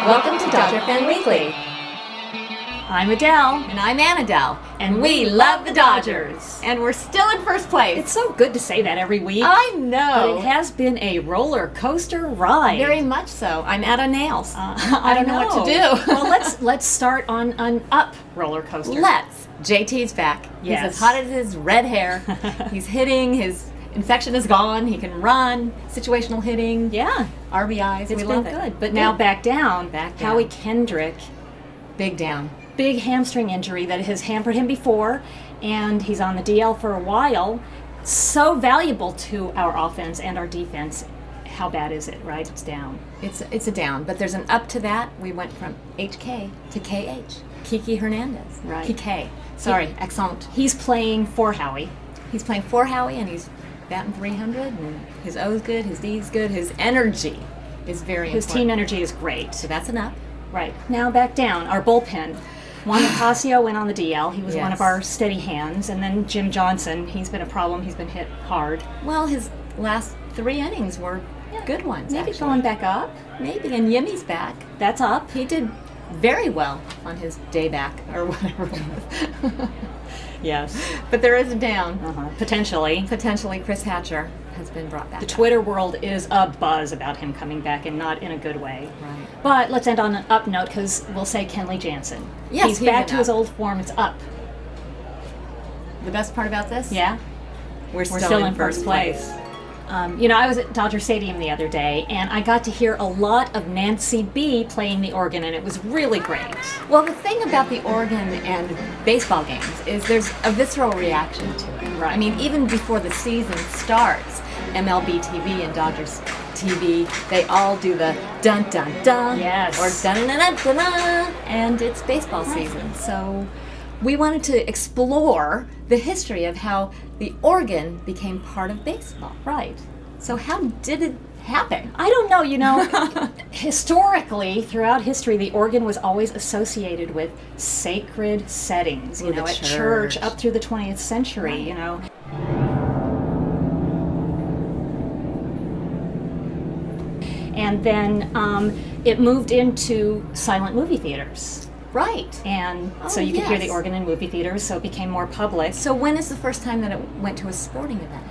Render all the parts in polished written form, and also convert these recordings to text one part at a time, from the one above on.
Welcome to Dodger Fan Weekly. I'm Adele. And I'm Anadel. And we love the Dodgers. And we're still in first place. It's so good to say that every week. I know. But it has been a roller coaster ride. Very much so. I'm out of nails. I don't know what to do. Well, let's start on an up roller coaster. Let's. JT's back. Yes. He's as hot as his red hair. He's hitting. His infection is gone. He can run. Situational hitting. Yeah. RBIs. It's we been love it. good. But now back down. Back down. Howie Kendrick. Big down. Big hamstring injury that has hampered him before, and he's on the DL for a while. So valuable to our offense and our defense. How bad is it, right? It's down. It's a down, but there's an up to that. We went from HK to KH. Kiki Hernandez. Right. Kike. Sorry, accent. He's playing for Howie. He's playing for Howie, and he's batting 300, and his O's good, his D's good, his energy is very important. His team energy is great. So that's an up. Right. Now back down. Our bullpen. Juan Nicasio went on the DL. He was one of our steady hands. And then Jim Johnson, he's been a problem. He's been hit hard. Well, his last 3 innings were good ones, Maybe actually. going back up. Maybe, and Yimmy's back. That's up. He did very well on his day back, or whatever it was. Yes. But there is a down. Potentially. Potentially Chris Hatcher has been brought back. The Twitter world is abuzz about him coming back, and not in a good way. Right. But let's end on an up note, because we'll say Kenley Jansen. Yes, he's he's back an to up. his old form. It's up. The best part about this? Yeah. We're still in first place. I was at Dodger Stadium the other day, and I got to hear a lot of Nancy Bea playing the organ, and it was really great. Well, the thing about the organ and baseball games is there's a visceral reaction to it. Right. I mean, even before the season starts, MLB TV and Dodgers TV, they all do the dun dun dun, Yes. or dun dun dun dun dun, and it's baseball season. So we wanted to explore the history of how the organ became part of baseball. Right. So how did it happen? I don't know, historically, throughout history, the organ was always associated with sacred settings, With the at church. church up through the 20th century, And then it moved into silent movie theaters. Right. And so you could hear the yes. organ in movie theaters, so it became more public. So when is the first time that it went to a sporting event?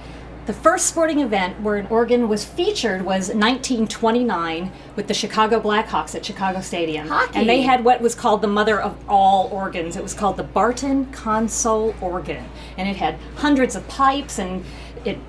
The first sporting event where an organ was featured was 1929 with the Chicago Blackhawks at Chicago Stadium. Hockey. And they had what was called the mother of all organs. It was called the Barton Console organ. And it had hundreds of pipes, and it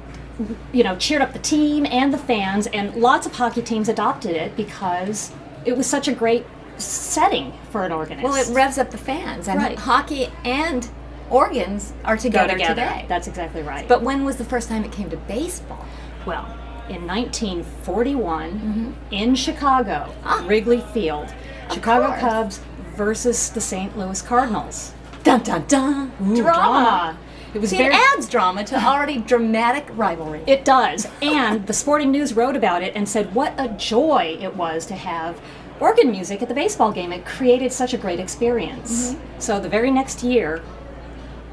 cheered up the team and the fans, and lots of hockey teams adopted it because it was such a great setting for an organist. Well, it revs up the fans, and Right. hockey and organs are Go together together. today. That's exactly right. But when was the first time it came to baseball? Well, in 1941 in Chicago, Wrigley Field, Chicago course. Cubs versus the St. Louis Cardinals. Dun dun dun! Ooh, drama. It was See, very. it adds drama to already dramatic rivalry. It does. And the Sporting News wrote about it and said what a joy it was to have organ music at the baseball game. It created such a great experience. So the very next year,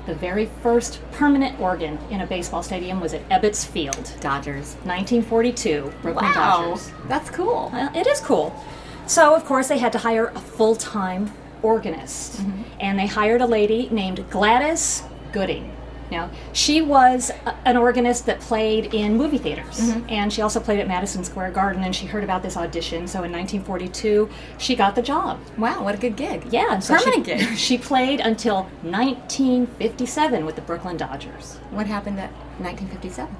the very first permanent organ in a baseball stadium was at Ebbets Field. Dodgers. 1942, Brooklyn Wow, Dodgers. that's cool. Well, it is cool. So, of course, they had to hire a full-time organist. And they hired a lady named Gladys Gooding. Now, she was an organist that played in movie theaters. And she also played at Madison Square Garden, and she heard about this audition. So in 1942, she got the job. Wow, what a good gig. Yeah. So Permanent gig. She played until 1957 with the Brooklyn Dodgers. What happened at 1957?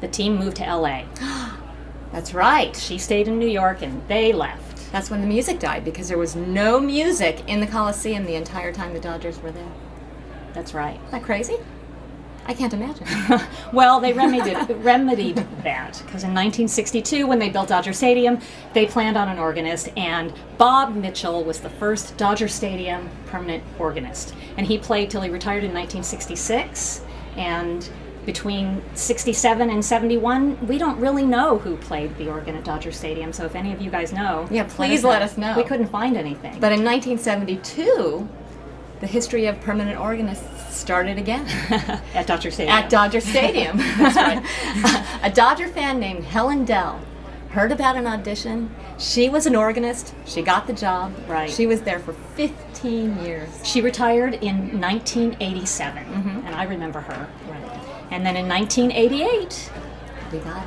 The team moved to L.A. That's right. She stayed in New York, and they left. That's when the music died, because there was no music in the Coliseum the entire time the Dodgers were there. That's right. Isn't that crazy? I can't imagine. Well, they remedied that, because in 1962, when they built Dodger Stadium, they planned on an organist, and Bob Mitchell was the first Dodger Stadium permanent organist. And he played till he retired in 1966, and between 67 and 71, we don't really know who played the organ at Dodger Stadium, so if any of you guys know, Yeah, please let us know. We couldn't find anything. But in 1972, the history of permanent organists started again. At Dodger Stadium. At Dodger Stadium. That's right. A Dodger fan named Helen Dell heard about an audition. She was an organist. She got the job. Right. She was there for 15 years. She retired in 1987, and I remember her. Right. And then in 1988, We got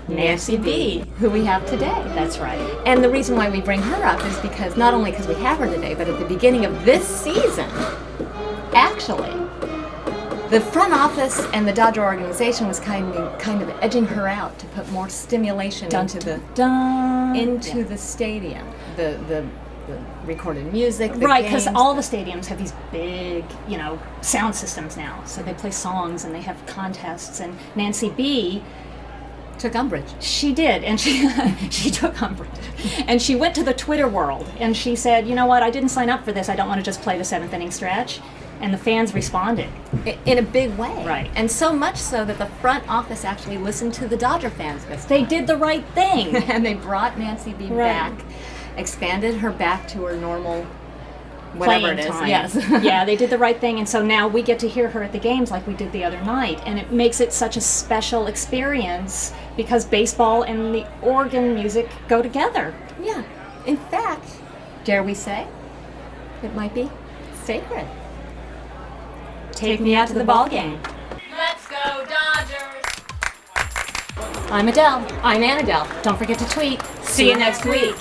Nancy Bea. who we have today. That's right. And the reason why we bring her up is because not only because we have her today, but at the beginning of this season, actually, the front office and the Dodger organization was kind of edging her out to put more stimulation into the stadium, the recorded music, the Right, because games. all the stadiums have these big, sound systems now. So they play songs and they have contests. And Nancy Bea, took umbrage. she did, and she took umbrage. And she went to the Twitter world and she said, you know what, I didn't sign up for this. I don't want to just play the seventh inning stretch. And the fans responded. In a big way. Right. And so much so that the front office actually listened to the Dodger fans this They time. did the right thing. And they brought Nancy Bea Right. back, expanded her back to her normal whatever Playing it is. time. Yes. Yeah, they did the right thing, and so now we get to hear her at the games like we did the other night, and it makes it such a special experience because baseball and the organ music go together. Yeah. In fact, dare we say, it might be sacred. Take me out to the ball game. Let's go, Dodgers! I'm Adele. I'm Anadel. Don't forget to tweet. See you next week.